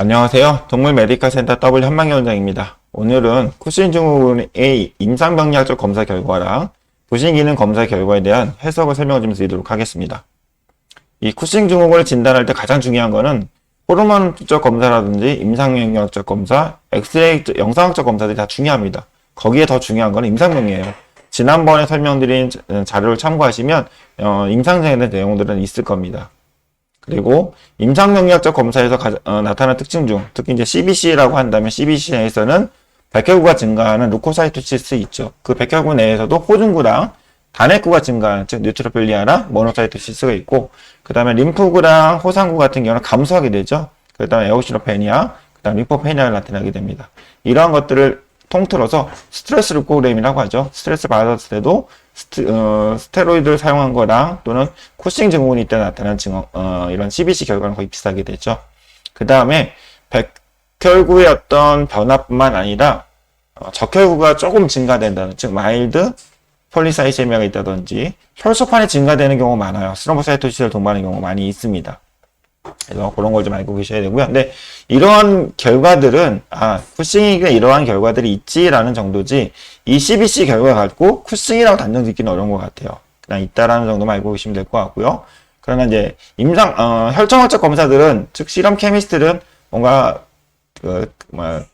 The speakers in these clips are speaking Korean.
안녕하세요. 동물 메디컬 센터 W 한방기 원장입니다. 오늘은 쿠싱 증후군의 임상병리학적 검사 결과랑 부신 기능 검사 결과에 대한 해석을 설명을 좀 드리도록 하겠습니다. 이 쿠싱 증후군을 진단할 때 가장 중요한 거는 호르몬적 검사라든지 임상병리학적 검사, 엑스레이 영상학적 검사들이 다 중요합니다. 거기에 더 중요한 거는 임상병리예요. 지난번에 설명드린 자료를 참고하시면 임상정에 대한 내용들은 있을 겁니다. 그리고 임상병리학적 검사에서 나타나는 특징 중 특히 이제 CBC라고 한다면 CBC에서는 백혈구가 증가하는 루코사이토시스 있죠. 그 백혈구 내에서도 호중구랑 단핵구가 증가하는 즉 뉴트로필리아나 모노사이토시스가 있고 그 다음에 림프구랑 호상구 같은 경우는 감소하게 되죠. 그 다음에 에오시노페니아, 그 다음에 림포페니아가 나타나게 됩니다. 이러한 것들을 통틀어서 스트레스 루코그램이라고 하죠. 스트레스 받았을 때도 스테로이드를 사용한 거랑 또는 쿠싱 증후군이 때 나타난 이런 CBC 결과는 거의 비슷하게 되죠. 그 다음에 백혈구의 어떤 변화뿐만 아니라 적혈구가 조금 증가된다는 즉 마일드 폴리사이세미아가 있다든지 혈소판이 증가되는 경우가 많아요. 스트롬보사이토시스를 동반하는 경우가 많이 있습니다. 그래서 그런 걸 좀 알고 계셔야 되고요. 근데 이러한 결과들은 쿠싱이가 이러한 결과들이 있지라는 정도지 이 CBC 결과 갖고 쿠싱이라고 단정 짓기는 어려운 것 같아요. 그냥 있다라는 정도만 알고 계시면 될 것 같고요. 그러나 이제 혈청학적 검사들은 즉 실험 케미스트들은 뭔가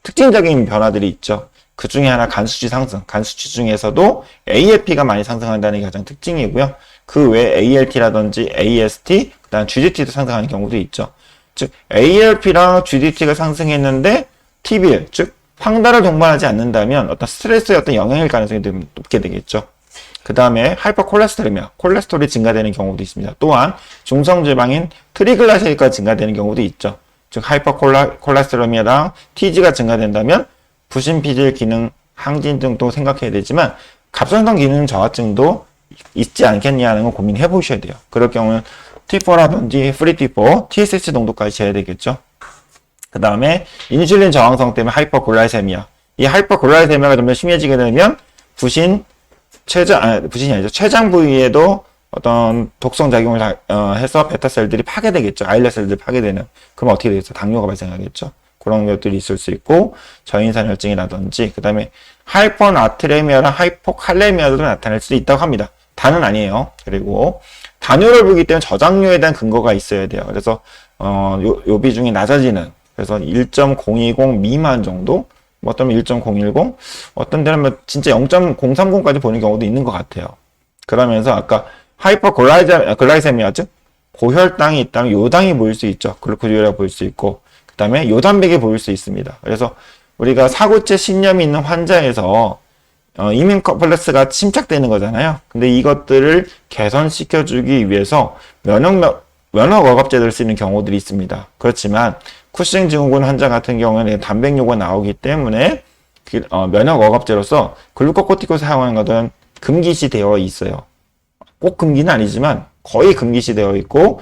특징적인 변화들이 있죠. 그 중에 하나 간수치 상승, 간수치 중에서도 ALP가 많이 상승한다는 게 가장 특징이고요. 그 외에 ALT라든지 AST, 그 다음 GDT도 상승하는 경우도 있죠. 즉 ALP랑 GDT가 상승했는데 TBL, 즉 황달을 동반하지 않는다면 어떤 스트레스의 어떤 영향일 가능성이 높게 되겠죠. 그 다음에 하이퍼콜레스테롤이며 콜레스테롤이 증가되는 경우도 있습니다. 또한 중성지방인 트리글라세리드가 증가되는 경우도 있죠. 즉 하이퍼콜레스테롤이랑 TG가 증가된다면 부신피질 기능 항진 등도 생각해야 되지만 갑상선 기능 저하증도 있지 않겠냐는 걸 고민해 보셔야 돼요. 그럴 경우는 T4라든지 프리-T4, TSH 농도까지 재야 되겠죠. 그 다음에 인슐린 저항성 때문에 하이퍼글라이세미아. 이 하이퍼글라이세미아가 좀 더 심해지게 되면 부신이 아니죠. 췌장 부위에도 어떤 독성 작용을 해서 베타셀들이 파괴되겠죠. 아일렛셀들이 파괴되는. 그럼 어떻게 되겠어? 당뇨가 발생하겠죠. 그런 것들이 있을 수 있고 저인산혈증이라든지 그 다음에 하이퍼나트레미아랑 하이포칼레미아도 나타날 수도 있다고 합니다. 다는 아니에요. 그리고 단요를 보기 때문에 저장료에 대한 근거가 있어야 돼요. 그래서 요 비중이 낮아지는 그래서 1.020 미만 정도 뭐 어떤 1.010 어떤 데는 뭐 진짜 0.030까지 보는 경우도 있는 것 같아요. 그러면서 아까 하이퍼글라이세미아 즉 고혈당이 있다면 요당이 보일 수 있죠. 글루코즈가 보일 수 있고 그 다음에 요단백이 보일 수 있습니다. 그래서 우리가 사구체 신염이 있는 환자에서 이민 컴플렉스가 침착되는 거잖아요. 근데 이것들을 개선시켜주기 위해서 면역 억압제를 쓰는 경우들이 있습니다. 그렇지만 쿠싱 증후군 환자 같은 경우에는 단백 요구가 나오기 때문에 면역 억압제로서 글루코코티코를 사용하는 것은 금기시 되어 있어요. 꼭 금기는 아니지만 거의 금기시 되어 있고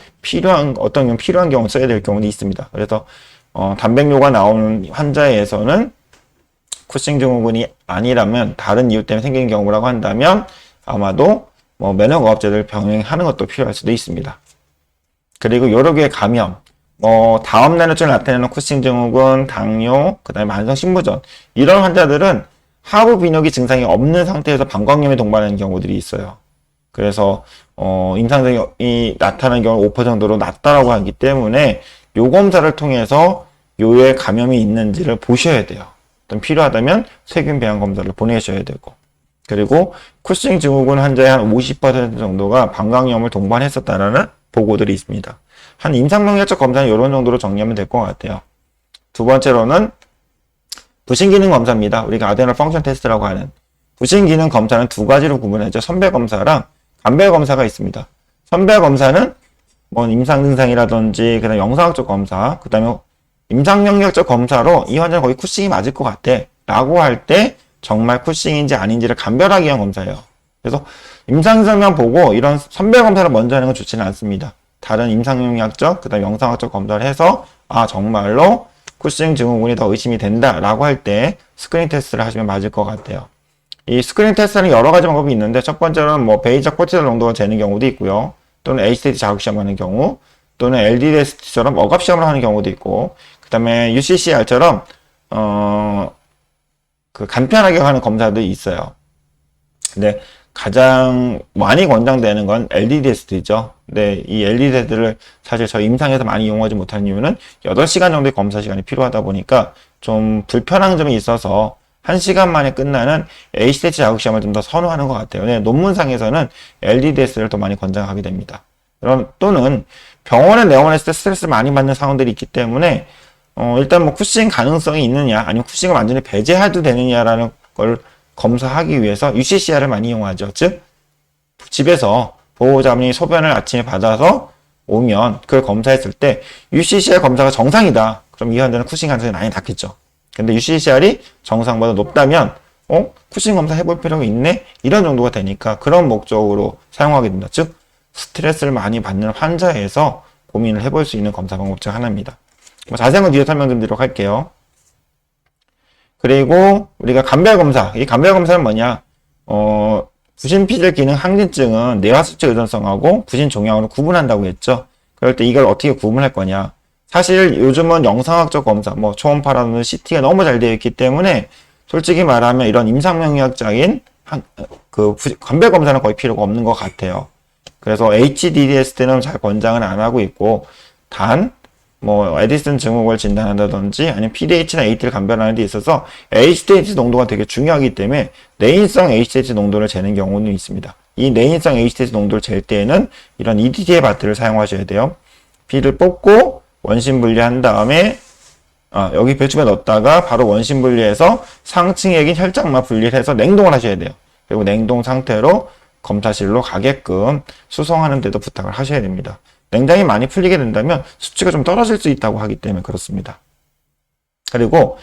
어떤 경우 필요한 경우 써야 될 경우도 있습니다. 그래서 단백뇨가 나오는 환자에서는 쿠싱 증후군이 아니라면 다른 이유 때문에 생기는 경우라고 한다면 아마도 면역 억압제를 병행하는 것도 필요할 수도 있습니다. 그리고 여러 개의 감염, 다음 날에 나타내는 쿠싱 증후군, 당뇨, 그 다음에 만성 신부전 이런 환자들은 하부 비뇨기 증상이 없는 상태에서 방광염에 동반하는 경우들이 있어요. 그래서 임상증이 나타나는 경우 5% 정도로 낮다라고 하기 때문에 요 검사를 통해서 요에 감염이 있는지를 보셔야 돼요. 필요하다면 세균 배양 검사를 보내셔야 되고 그리고 쿠싱 증후군 환자의 한 50% 정도가 방광염을 동반했었다는 보고들이 있습니다. 한 임상병리학적 검사는 이런 정도로 정리하면 될 것 같아요. 두 번째로는 부신기능 검사입니다. 우리가 아데노 펑션 테스트라고 하는 부신기능 검사는 두 가지로 구분하죠. 선별 검사랑 감별 검사가 있습니다. 선별 검사는 임상 증상이라든지 그다음 영상학적 검사, 그다음에 임상병리학적 검사로 이 환자는 거의 쿠싱이 맞을 것 같아 라고 할 때 정말 쿠싱인지 아닌지를 감별하기 위한 검사예요. 그래서 임상 증상만 보고 이런 선별 검사를 먼저 하는 건 좋지는 않습니다. 다른 임상병리학적, 그다음 영상학적 검사를 해서 정말로 쿠싱 증후군이 더 의심이 된다 라고 할 때 스크린 테스트를 하시면 맞을 것 같아요. 이 스크린 테스트는 여러 가지 방법이 있는데 첫 번째로는 베이저 코티졸 농도가 재는 경우도 있고요. 또는 HTT 자극 시험하는 경우 또는 LDDST처럼 억압 시험을 하는 경우도 있고 그 다음에 UCCR처럼 그 간편하게 하는 검사들이 있어요. 근데 가장 많이 권장되는 건 LDDS들이죠. 근데 이 LDDS들을 사실 저희 임상에서 많이 이용하지 못하는 이유는 8시간 정도의 검사 시간이 필요하다 보니까 좀 불편한 점이 있어서 1시간 만에 끝나는 HTH 자극시험을 좀 더 선호하는 것 같아요. 네, 논문상에서는 LDDS를 더 많이 권장하게 됩니다. 또는 병원에 내원했을 때 스트레스를 많이 받는 상황들이 있기 때문에 일단 뭐 쿠싱 가능성이 있느냐 아니면 쿠싱을 완전히 배제해도 되느냐라는 걸 검사하기 위해서 UCCR을 많이 이용하죠. 즉 집에서 보호자분이 소변을 아침에 받아서 오면 그걸 검사했을 때 UCCR 검사가 정상이다. 그럼 이 환자는 쿠싱 가능성이 많이 낮겠죠. 근데 UCCR이 정상보다 높다면 쿠싱 검사 해볼 필요가 있네? 이런 정도가 되니까 그런 목적으로 사용하게 됩니다. 즉 스트레스를 많이 받는 환자에서 고민을 해볼 수 있는 검사 방법 중 하나입니다. 뭐 자세한 건 뒤에 설명 좀 드리도록 할게요. 그리고 우리가 감별검사, 이 감별검사는 뭐냐? 부신피질 기능 항진증은 뇌하수체 의존성하고 부신 종양으로 구분한다고 했죠. 그럴 때 이걸 어떻게 구분할 거냐? 사실 요즘은 영상학적 검사, 뭐 초음파라든지 CT가 너무 잘 되어 있기 때문에 솔직히 말하면 이런 임상명리학적인 감별검사는 거의 필요가 없는 것 같아요. 그래서 HDDS 때는 잘 권장을 안 하고 있고 단 뭐 에디슨 증후군을 진단한다든지 아니면 PDH나 AT를 감별하는 데 있어서 HTH 농도가 되게 중요하기 때문에 내인성 HTH 농도를 재는 경우는 있습니다. 이 내인성 HTH 농도를 잴 때에는 이런 EDTA 바트를 사용하셔야 돼요. 피를 뽑고 원심 분리한 다음에 여기 배출에 넣었다가 바로 원심 분리해서 상층액인 혈장만 분리를 해서 냉동을 하셔야 돼요. 그리고 냉동 상태로 검사실로 가게끔 수송하는 데도 부탁을 하셔야 됩니다. 냉장이 많이 풀리게 된다면 수치가 좀 떨어질 수 있다고 하기 때문에 그렇습니다. 그리고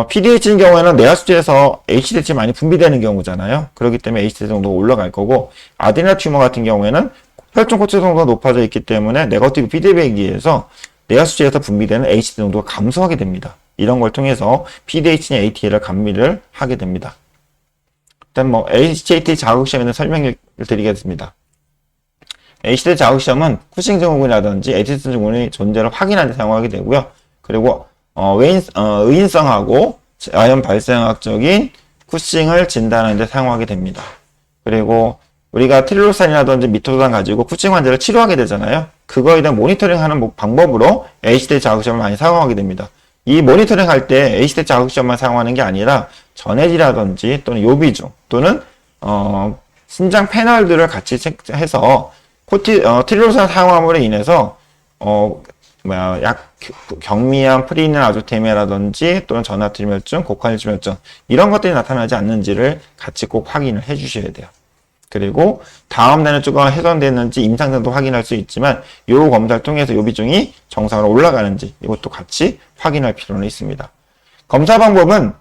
PDH인 경우에는 뇌하수체에서 HDH 많이 분비되는 경우잖아요. 그렇기 때문에 HDH 정도가 올라갈 거고 아데노 튜머 같은 경우에는 혈중 코르티솔 정도가 높아져 있기 때문에 네거티브 피드백에 의해서 뇌하수체에서 분비되는 HDH 정도가 감소하게 됩니다. 이런 걸 통해서 PDH나 AT를 감미를 하게 됩니다. 일단 뭐 HAT 자극시험에는 설명을 드리겠습니다. HT 자극시험은 쿠싱 증후군이라든지 에디슨 증후군의 존재를 확인하는 데 사용하게 되고요. 그리고 의인성하고 자연 발생학적인 쿠싱을 진단하는 데 사용하게 됩니다. 그리고 우리가 트릴로산이라든지 미토산 가지고 쿠싱 환자를 치료하게 되잖아요. 그거에 대한 모니터링하는 방법으로 HT 자극시험을 많이 사용하게 됩니다. 이 모니터링 할 때 HT 자극시험만 사용하는 게 아니라 전해질이라든지 또는 요비중 또는 신장 패널들을 같이 해서 트릴로산 사용함으로 인해서 경미한 프리는 아조테미아라든지 또는 전하트리멸증, 고칼륨증 이런 것들이 나타나지 않는지를 같이 꼭 확인을 해 주셔야 돼요. 그리고 다음 날에 조금 훼손됐는지 임상정도 확인할 수 있지만 이 검사를 통해서 요비중이 정상으로 올라가는지 이것도 같이 확인할 필요는 있습니다. 검사 방법은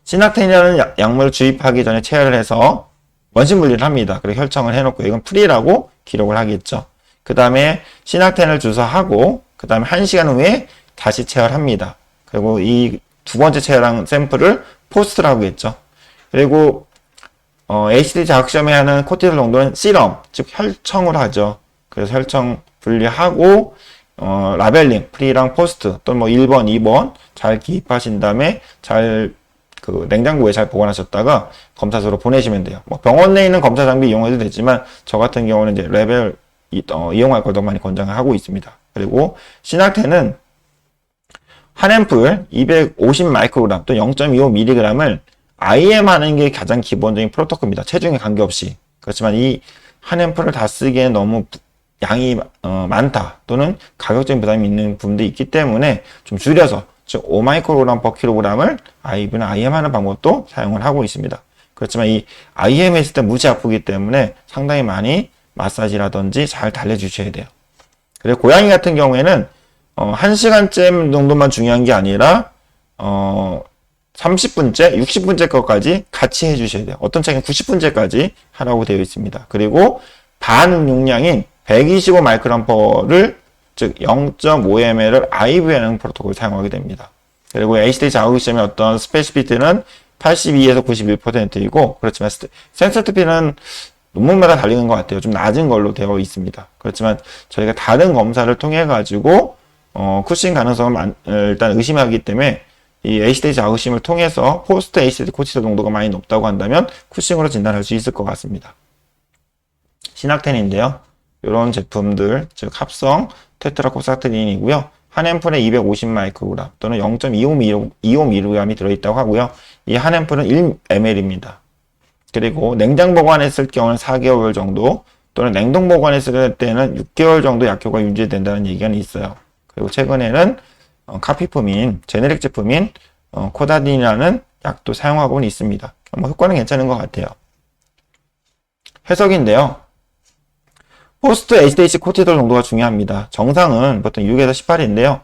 시낙텐이라는 약물을 주입하기 전에 체열을 해서 원심 분리를 합니다. 그리고 혈청을 해놓고 이건 프리라고 기록을 하겠죠. 그 다음에 시낙텐을 주사하고 그 다음에 1시간 후에 다시 체열합니다. 그리고 이 두 번째 체열한 샘플을 포스트라고 했죠. 그리고 HD 자극시험에 하는 코티솔 농도는 시럼, 즉 혈청을 하죠. 그래서 혈청 분리하고 라벨링, 프리랑 포스트 또는 뭐 1번, 2번 잘 기입하신 다음에 잘 냉장고에 잘 보관하셨다가 검사소로 보내시면 돼요. 뭐 병원 내에 있는 검사 장비 이용해도 되지만 저 같은 경우는 이제 레벨 이용할 걸 더 많이 권장하고 있습니다. 그리고 시낙텐은 한 앰플 250 마이크로그램 또 0.25mg을 IM 하는 게 가장 기본적인 프로토콜입니다. 체중에 관계없이. 그렇지만 이 한 앰플을 다 쓰기에는 너무 양이 많다 또는 가격적인 부담이 있는 부분도 있기 때문에 좀 줄여서 즉 5마이크로그램 per kg을 IV나 IM 하는 방법도 사용을 하고 있습니다. 그렇지만 이 IM 했을 때 무지 아프기 때문에 상당히 많이 마사지라든지 잘 달래주셔야 돼요. 그리고 고양이 같은 경우에는 1시간쯤 정도만 중요한 게 아니라 30분째, 60분째 것까지 같이 해주셔야 돼요. 어떤 책은 90분째까지 하라고 되어 있습니다. 그리고 반 용량인 125 마이크로암퍼를 즉 0.5ml을 IV하는 프로토콜을 사용하게 됩니다. 그리고 HD 자극시험의 어떤 스페시피티는 82에서 91%이고 그렇지만 센서티비는 논문마다 달리는 것 같아요. 좀 낮은 걸로 되어 있습니다. 그렇지만 저희가 다른 검사를 통해 가지고 쿠싱 가능성을 일단 의심하기 때문에 이 ACT 자극심을 통해서 포스트 ACT 코티솔 농도가 많이 높다고 한다면 쿠싱으로 진단할 수 있을 것 같습니다. 시낙텐인데요. 이런 제품들, 즉 합성 테트라코사트린이고요. 한 앰플에 250 마이크로그램 또는 0.25mg이 들어있다고 하고요. 이 한 앰플은 1ml입니다. 그리고 냉장 보관했을 경우는 4개월 정도 또는 냉동 보관했을 때는 6개월 정도 약효가 유지된다는 얘기가 있어요. 그리고 최근에는 카피품인 제네릭 제품인 코다딘이라는 약도 사용하고는 있습니다. 뭐 효과는 괜찮은 것 같아요. 해석인데요. 포스트 HDHC 코티솔 농도가 중요합니다. 정상은 보통 6에서 18인데요.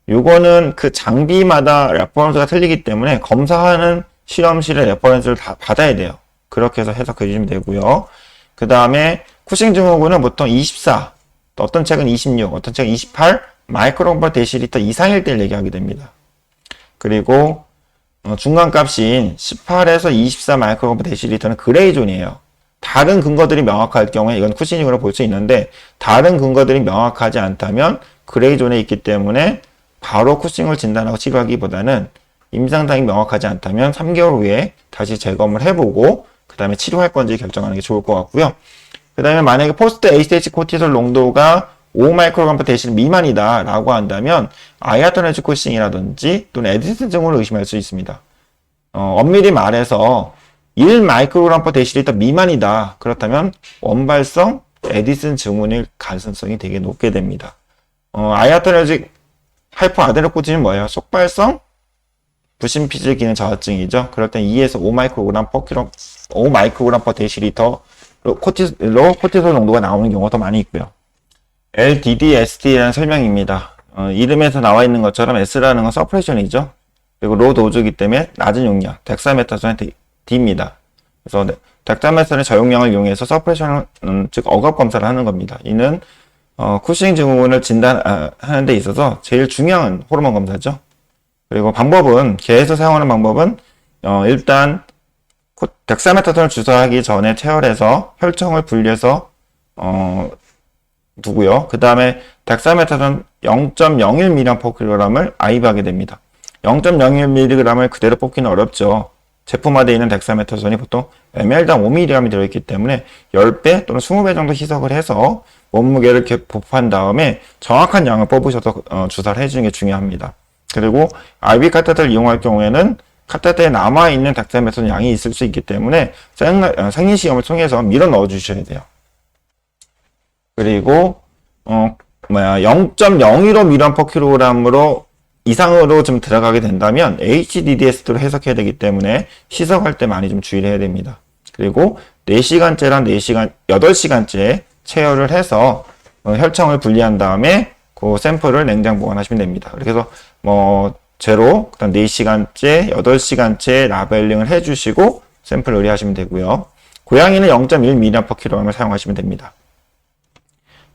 요거는 그 장비마다 레퍼런스가 틀리기 때문에 검사하는 실험실의 레퍼런스를 다 받아야 돼요. 그렇게 해서 해석해 주시면 되고요. 그 다음에 쿠싱 증후군은 보통 24, 어떤 책은 26, 어떤 책은 28 마이크로그램 데시리터 이상일 때를 얘기하게 됩니다. 그리고 중간값인 18에서 24 마이크로그램 데시리터는 그레이존이에요. 다른 근거들이 명확할 경우에 이건 쿠싱으로 볼 수 있는데 다른 근거들이 명확하지 않다면 그레이존에 있기 때문에 바로 쿠싱을 진단하고 치료하기보다는 임상상이 명확하지 않다면 3개월 후에 다시 재검을 해보고 그 다음에 치료할 건지 결정하는 게 좋을 것 같고요. 그 다음에 만약에 포스트 HDH 코티솔 농도가 5 마이크로그램 데시리 미만이다 라고 한다면 아이아토네즈 쿠싱이라든지 또는 에디슨 증후를 의심할 수 있습니다. 엄밀히 말해서 1 마이크로그램 데시리터 미만이다. 그렇다면 원발성 에디슨 증후일 가능성이 되게 높게 됩니다. 아이아토네즈 하이퍼아데노코틴은 뭐예요? 속발성 부신피질 기능 저하증이죠. 그럴 땐 2에서 5 마이크로그램 퍼 데시리터로 코티솔 농도가 나오는 경우가 더 많이 있고요. LDD-SD라는 설명입니다. 이름에서 나와 있는 것처럼 S라는 건 서프레션이죠. 그리고 로 도즈이기 때문에 낮은 용량, 덱사메타손의 D입니다. 그래서 덱사메타손의 저용량을 이용해서 서프레션을, 즉 억압 검사를 하는 겁니다. 이는 쿠싱 증후군을 진단하는 데 있어서 제일 중요한 호르몬 검사죠. 그리고 방법은, 개에서 사용하는 방법은 일단 덱사메타손을 주사하기 전에 체열해서 혈청을 분리해서 두고요. 그 다음에 덱사메타손 0.01mg/kg을 아입하게 됩니다. 0.01mg을 그대로 뽑기는 어렵죠. 제품화되어 있는 덱사메타손이 보통 ml당 5mg이 들어있기 때문에 10배 또는 20배 정도 희석을 해서 몸무게를 곱한 다음에 정확한 양을 뽑으셔서 주사를 해주는 게 중요합니다. 그리고 IV 카테터를 이용할 경우에는 카테터에 남아있는 덱사메타손 양이 있을 수 있기 때문에 생리시험을 통해서 밀어 넣어 주셔야 돼요. 그리고 0.015mg/kg으로 이상으로 좀 들어가게 된다면 HDDS로 해석해야 되기 때문에 시석할 때 많이 좀 주의를 해야 됩니다. 그리고 4시간째랑 8시간째 체열을 해서 혈청을 분리한 다음에 그 샘플을 냉장 보관하시면 됩니다. 그래서 제로, 그다음 4시간째, 8시간째 라벨링을 해주시고 샘플 의뢰하시면 되고요. 고양이는 0.1mg/kg을 사용하시면 됩니다.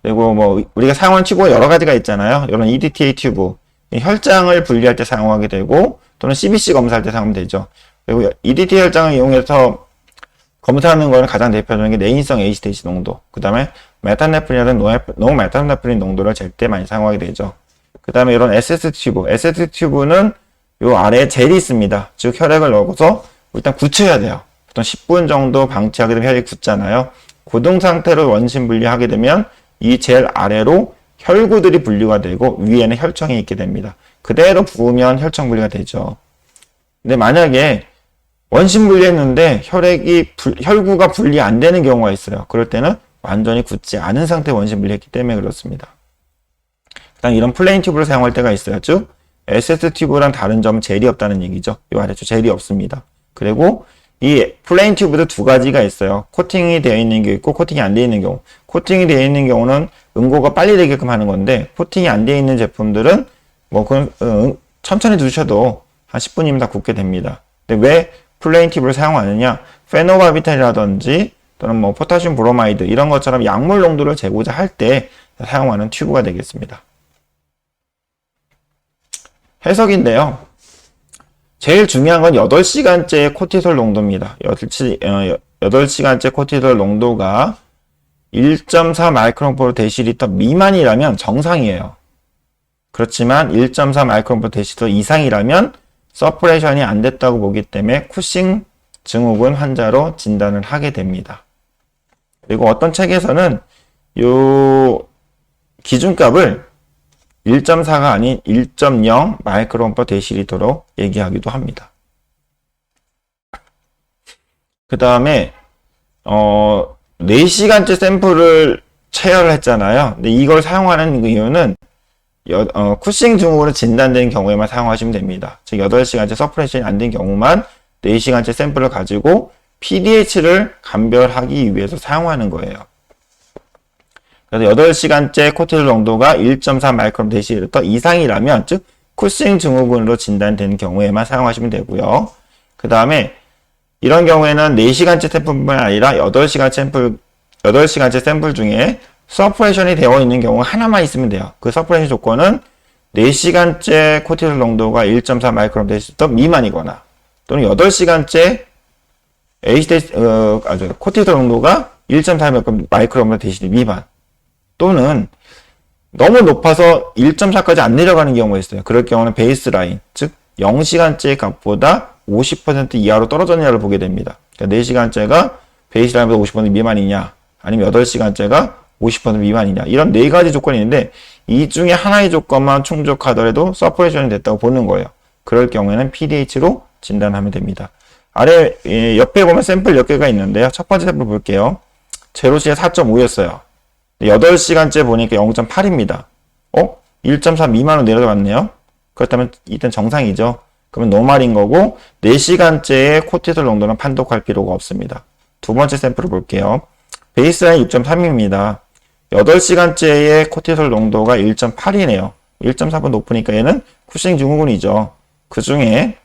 그리고 우리가 사용하는 튜브가 여러 가지가 있잖아요. 이런 EDTA 튜브. 혈장을 분리할 때 사용하게 되고, 또는 CBC 검사할 때 사용하면 되죠. 그리고 EDTA 혈장을 이용해서 검사하는 거는 가장 대표적인 게 내인성 HDH 농도. 그 다음에 메탄네프린이라든 노메탄네프린 농도를 잴 때 많이 사용하게 되죠. 그 다음에 이런 SS 튜브. SS 튜브는 요 아래에 젤이 있습니다. 즉, 혈액을 넣어서 일단 굳혀야 돼요. 보통 10분 정도 방치하게 되면 혈액이 굳잖아요. 고동 상태로 원심 분리하게 되면 이 젤 아래로 혈구들이 분리가 되고 위에는 혈청이 있게 됩니다. 그대로 부으면 혈청 분리가 되죠. 근데 만약에 원심 분리했는데 혈구가 분리 안 되는 경우가 있어요. 그럴 때는 완전히 굳지 않은 상태에 원심 분리했기 때문에 그렇습니다. 그다음 이런 플레인 튜브를 사용할 때가 있어요. 즉 SS 튜브랑 다른 점은 젤이 없다는 얘기죠. 이 아래쪽 젤이 없습니다. 그리고 이 플레인 튜브도 두 가지가 있어요. 코팅이 되어 있는 게 있고 코팅이 안 되어 있는 경우. 코팅이 되어 있는 경우는 응고가 빨리 되게끔 하는 건데 코팅이 안 되어 있는 제품들은 천천히 두셔도 한 10분이면 다 굳게 됩니다. 근데 왜 플레인 튜브를 사용하느냐? 페노바비탈이라든지 또는 포타슘 브로마이드 이런 것처럼 약물 농도를 재고자 할 때 사용하는 튜브가 되겠습니다. 해석인데요. 제일 중요한 건 8시간째 코티솔 농도입니다. 8시간째 코티솔 농도가 1.4 마이크론 퍼 데시리터 미만이라면 정상이에요. 그렇지만 1.4 마이크론 데시리터 이상이라면 서프레션이 안 됐다고 보기 때문에 쿠싱 증후군 환자로 진단을 하게 됩니다. 그리고 어떤 책에서는 요 기준값을 1.4가 아닌 1.0 마이크론 데시리터로 얘기하기도 합니다. 그 다음에 4시간째 샘플을 체열을 했잖아요. 근데 이걸 사용하는 이유는 쿠싱 증후군으로 진단된 경우에만 사용하시면 됩니다. 즉 8시간째 서프레션이 안 된 경우만 4시간째 샘플을 가지고 pDH를 감별하기 위해서 사용하는 거예요. 그래서 8시간째 코티졸 농도가 1.4 마이크론 데시리터 이상이라면, 즉 쿠싱 증후군으로 진단되는 경우에만 사용하시면 되고요. 그 다음에 이런 경우에는 4시간째 샘플뿐만 아니라 8시간째 샘플 중에 서프레션이 되어 있는 경우 하나만 있으면 돼요. 그 서프레션 조건은 4시간째 코티졸 농도가 1.4 마이크론 데시리터 미만이거나, 또는 8시간째 코티졸 농도가 1.4 마이크론 데시리터 미만, 또는 너무 높아서 1.4까지 안 내려가는 경우가 있어요. 그럴 경우는 베이스라인, 즉 0시간째 값보다 50% 이하로 떨어졌냐를 보게 됩니다. 그러니까 4시간째가 베이스라인보다 50% 미만이냐, 아니면 8시간째가 50% 미만이냐, 이런 4가지 조건이 있는데 이 중에 하나의 조건만 충족하더라도 서프레션이 됐다고 보는 거예요. 그럴 경우에는 pDH로 진단하면 됩니다. 아래 옆에 보면 샘플 몇 개가 있는데요. 첫 번째 샘플 볼게요. 제로시에 4.5였어요. 8시간째 보니까 0.8입니다. 1.4 미만으로 내려갔네요. 그렇다면 일단 정상이죠. 그러면 노말인 거고 4시간째의 코티졸 농도는 판독할 필요가 없습니다. 두 번째 샘플을 볼게요. 베이스라인 6.3입니다. 8시간째의 코티솔 농도가 1.8이네요. 1.4번 높으니까 얘는 쿠싱 증후군이죠. 그 중에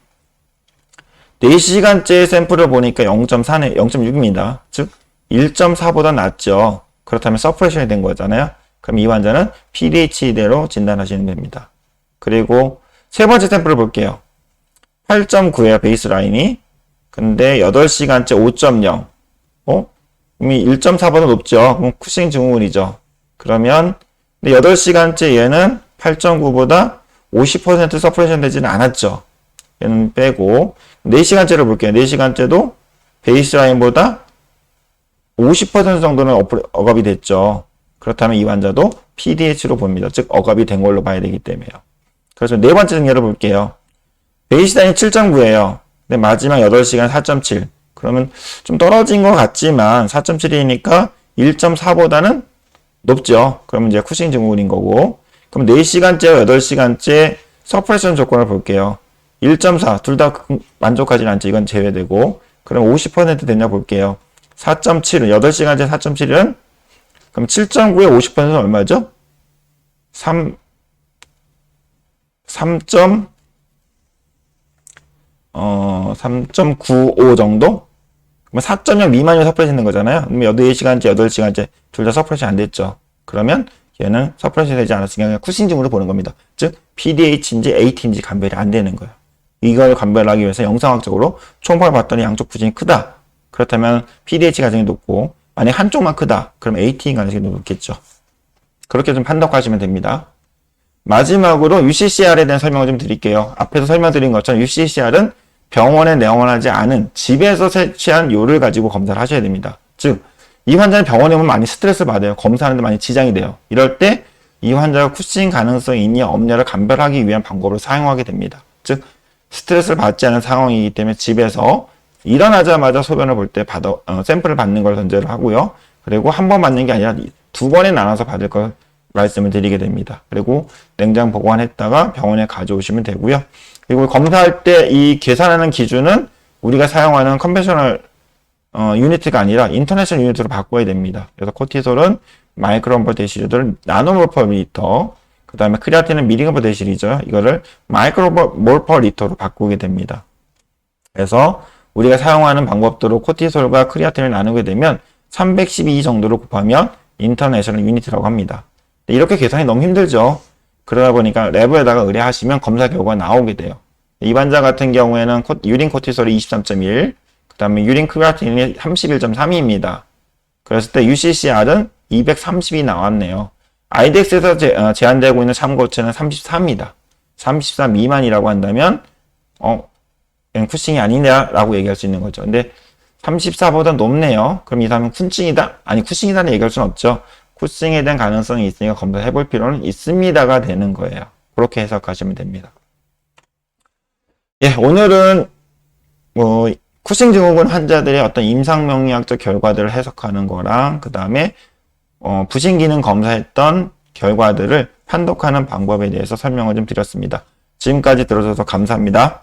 4시간째 샘플을 보니까 0.4네, 0.6입니다. 즉 1.4보다 낮죠. 그렇다면 서프레션이 된 거잖아요. 그럼 이 환자는 pDH대로 진단하시면 됩니다. 그리고 세 번째 샘플을 볼게요. 8.9예요, 베이스라인이. 근데 8시간째 5.0. 이미 1.4보다 높죠. 그럼 쿠싱 증후군이죠. 그러면 8시간째 얘는 8.9보다 50% 서프레션 되지는 않았죠. 얘는 빼고 4시간째를 볼게요. 4시간째도 베이스라인보다 50% 정도는 억압이 됐죠. 그렇다면 이 환자도 pDH로 봅니다. 즉 억압이 된 걸로 봐야 되기 때문에요. 그래서 네 번째 증례를 볼게요. 베이스라인이 7.9예요. 근데 마지막 8시간 4.7. 그러면 좀 떨어진 것 같지만 4.7이니까 1.4보다는 높죠. 그러면 이제 쿠싱 증후군인 거고. 그럼 4시간째와 8시간째 서프레션 조건을 볼게요. 1.4 둘 다 만족하지는 않죠. 이건 제외되고. 그럼 50% 됐냐 볼게요. 4.7은 8시간째 4.7은 그럼 7.9에 50%는 얼마죠? 3.95 정도? 그럼 4.0 미만이 서프레션 된 거잖아요. 그러면 8시간째, 8시간째 둘 다 서프레션 안 됐죠. 그러면 얘는 서프레션 되지 않았으니까 그냥 쿠싱증으로 보는 겁니다. 즉 pDH인지 AT인지 감별이 안 되는 거예요. 이걸 감별하기 위해서 영상학적으로 총파를 봤더니 양쪽 부진이 크다. 그렇다면 pDH 가능성이 높고, 만약 한쪽만 크다. 그럼 AT인 가능성이 높겠죠. 그렇게 좀 판독하시면 됩니다. 마지막으로 UCCR에 대한 설명을 좀 드릴게요. 앞에서 설명드린 것처럼 UCCR은 병원에 내원하지 않은 집에서 채취한 요를 가지고 검사를 하셔야 됩니다. 즉, 이 환자는 병원에 오면 많이 스트레스를 받아요. 검사하는데 많이 지장이 돼요. 이럴 때 이 환자가 쿠싱 가능성이 있냐 없냐를 감별하기 위한 방법을 사용하게 됩니다. 즉, 스트레스를 받지 않은 상황이기 때문에 집에서 일어나자마자 소변을 볼 때 샘플을 받는 걸 전제로 하고요. 그리고 한 번 받는 게 아니라 두 번에 나눠서 받을 걸 말씀을 드리게 됩니다. 그리고 냉장 보관했다가 병원에 가져오시면 되고요. 그리고 검사할 때 이 계산하는 기준은 우리가 사용하는 컨벤셔널 유니트가 아니라 인터내셔널 유니트로 바꿔야 됩니다. 그래서 코티솔은 마이크론 퍼 데시리터를 나노몰 퍼 리터, 그 다음에 크레아틴은 미리그램 퍼 데시리터, 이거를 마이크로몰 퍼 리터로 바꾸게 됩니다. 그래서 우리가 사용하는 방법대로 코티솔과 크레아틴을 나누게 되면 312 정도로 곱하면 인터내셔널 유니트라고 합니다. 이렇게 계산이 너무 힘들죠. 그러다 보니까 랩에다가 의뢰하시면 검사 결과가 나오게 돼요. 이 환자 같은 경우에는 유린 코티솔이 23.1, 그 다음에 유린 크레아틴이 31.3입니다. 그랬을 때 UCCR은 230이 나왔네요. IDX에서 제한되고 있는 참고치는 34입니다. 34 미만이라고 한다면 그냥 쿠싱이 아니냐라고 얘기할 수 있는 거죠. 근데 34보다 높네요. 그럼 이 사람은 쿠싱이다? 아니, 쿠싱이다는 얘기할 수는 없죠. 쿠싱에 대한 가능성이 있으니까 검사해 볼 필요는 있습니다가 되는 거예요. 그렇게 해석하시면 됩니다. 예, 오늘은 쿠싱 증후군 환자들의 어떤 임상명리학적 결과들을 해석하는 거랑 그 다음에 부신기능 검사했던 결과들을 판독하는 방법에 대해서 설명을 좀 드렸습니다. 지금까지 들어줘서 감사합니다.